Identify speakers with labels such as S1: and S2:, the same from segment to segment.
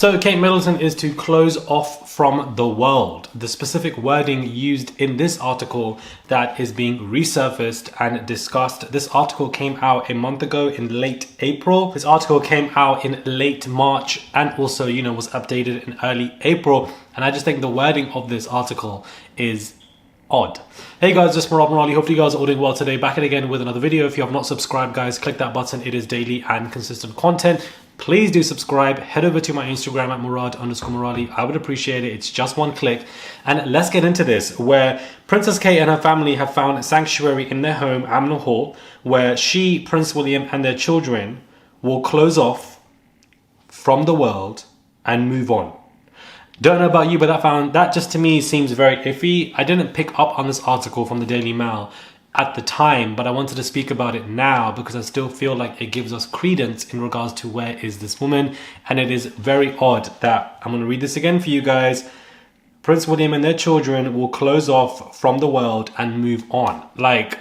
S1: So Kate Middleton is to close off from the world. The specific wording used in this article that is being resurfaced and discussed. This article came out a month ago in late April. This article came out in late March and also, was updated in early April. And I just think the wording of this article is odd. Hey guys, just Rob Morali. Hopefully you guys are all doing well today. Back in again with another video. If you have not subscribed, guys, click that button. It is daily and consistent content. Please do subscribe. Head over to my Instagram at Murad_Morali. I would appreciate it. It's just one click. And let's get into this, where Princess Kate and her family have found sanctuary in their home, Amner Hall, where she, Prince William, and their children will close off from the world and move on. Don't know about you, but that just to me seems very iffy. I didn't pick up on this article from the Daily Mail at the time, but I wanted to speak about it now because I still feel like it gives us credence in regards to where is this woman. And it is very odd that, I'm going to read this again for you guys, Prince William and their children will close off from the world and move on. Like,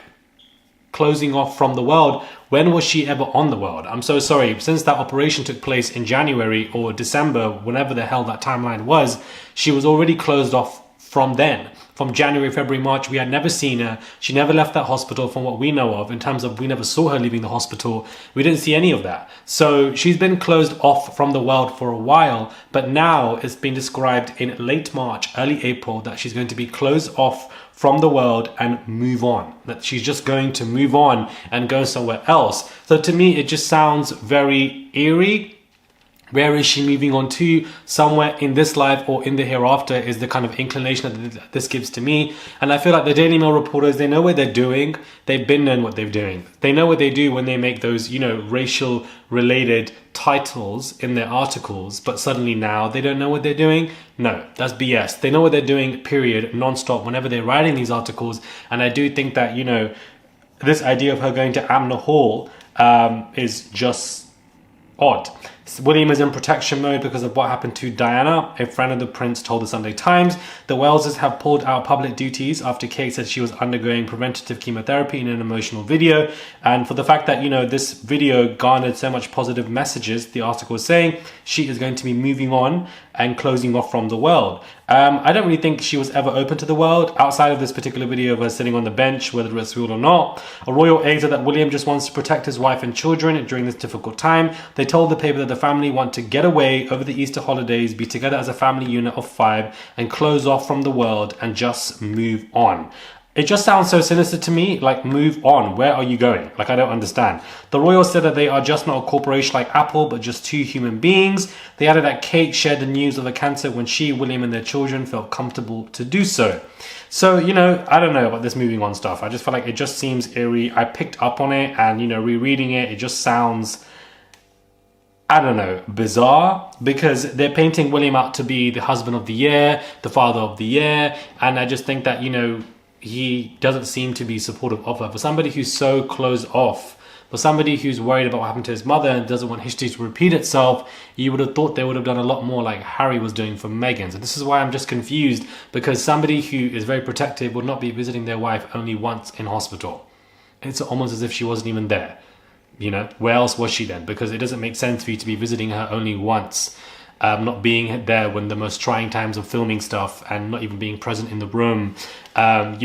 S1: closing off from the world, when was she ever on the world? I'm so sorry. Since that operation took place in January or December, whenever the hell that timeline was, she was already closed off from then. From January, February, March, we had never seen her. She never left that hospital from what we know of, in terms of we never saw her leaving the hospital. We didn't see any of that. So she's been closed off from the world for a while, but now it's been described in late March, early April, that she's going to be closed off from the world and move on. That she's just going to move on and go somewhere else. So to me, it just sounds very eerie. Where is she moving on to? Somewhere in this life or in the hereafter is the kind of inclination that this gives to me. And I feel like the Daily Mail reporters, they know what they're doing. They've been knowing what they're doing. They know what they do when they make those, racial related titles in their articles, but suddenly now they don't know what they're doing. No, that's BS. They know what they're doing, period, non-stop, whenever they're writing these articles. And I do think that, this idea of her going to Amner Hall is just odd. William is in protection mode because of what happened to Diana. A friend of the prince told the Sunday Times the Welleses have pulled out public duties after Kate said she was undergoing preventative chemotherapy in an emotional video. And for the fact that, this video garnered so much positive messages, the article is saying she is going to be moving on and closing off from the world. I don't really think she was ever open to the world outside of this particular video of her sitting on the bench, whether it's real or not. A royal aide said that William just wants to protect his wife and children during this difficult time. They told the paper that the family want to get away over the Easter holidays, be together as a family unit of 5 and close off from the world and just move on. It just sounds so sinister to me, like move on. Where are you going? Like, I don't understand. The royals said that they are just not a corporation like Apple, but just 2 human beings. They added that Kate shared the news of the cancer when she, William and their children felt comfortable to do so. So, I don't know about this moving on stuff. I just feel like it just seems eerie. I picked up on it and, rereading it, it just sounds, I don't know, bizarre, because they're painting William out to be the husband of the year, the father of the year. And I just think that, he doesn't seem to be supportive of her. For somebody who's so closed off, for somebody who's worried about what happened to his mother and doesn't want history to repeat itself, you would have thought they would have done a lot more like Harry was doing for Meghan. So this is why I'm just confused, because somebody who is very protective would not be visiting their wife only once in hospital. It's almost as if she wasn't even there. Where else was she then? Because it doesn't make sense for you to be visiting her only once. Not being there when the most trying times of filming stuff and not even being present in the room, and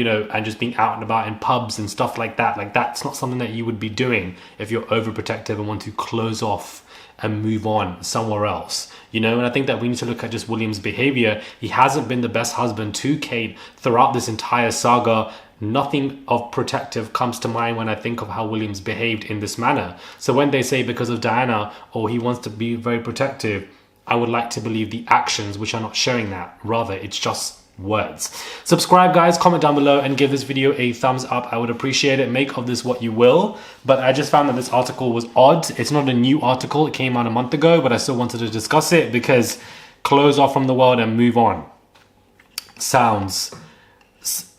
S1: just being out and about in pubs and stuff like that. Like, that's not something that you would be doing if you're overprotective and want to close off and move on somewhere else. And I think that we need to look at just William's behavior. He hasn't been the best husband to Kate throughout this entire saga. Nothing of protective comes to mind when I think of how William's behaved in this manner. So when they say because of Diana, or he wants to be very protective, I would like to believe the actions which are not showing that. Rather, it's just words. Subscribe, guys, comment down below and give this video a thumbs up. I would appreciate it. Make of this what you will. But I just found that this article was odd. It's not a new article. It came out a month ago, but I still wanted to discuss it because close off from the world and move on sounds...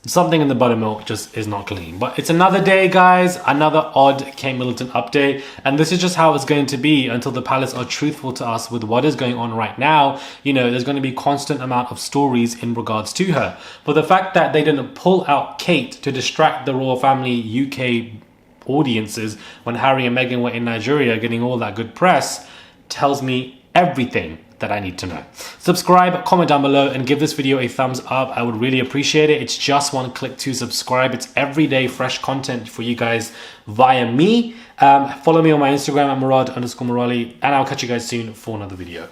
S1: something in the buttermilk just is not clean. But it's another day, guys. Another odd Kate Middleton update. And this is just how it's going to be until the palace are truthful to us with what is going on right now. There's going to be constant amount of stories in regards to her. But the fact that they didn't pull out Kate to distract the royal family UK audiences when Harry and Meghan were in Nigeria getting all that good press tells me everything. that I need to know. Subscribe, comment down below, and give this video a thumbs up. I would really appreciate it. It's just one click to subscribe. It's everyday fresh content for you guys via me. Follow me on my Instagram at Murad_Murali, and I'll catch you guys soon for another video.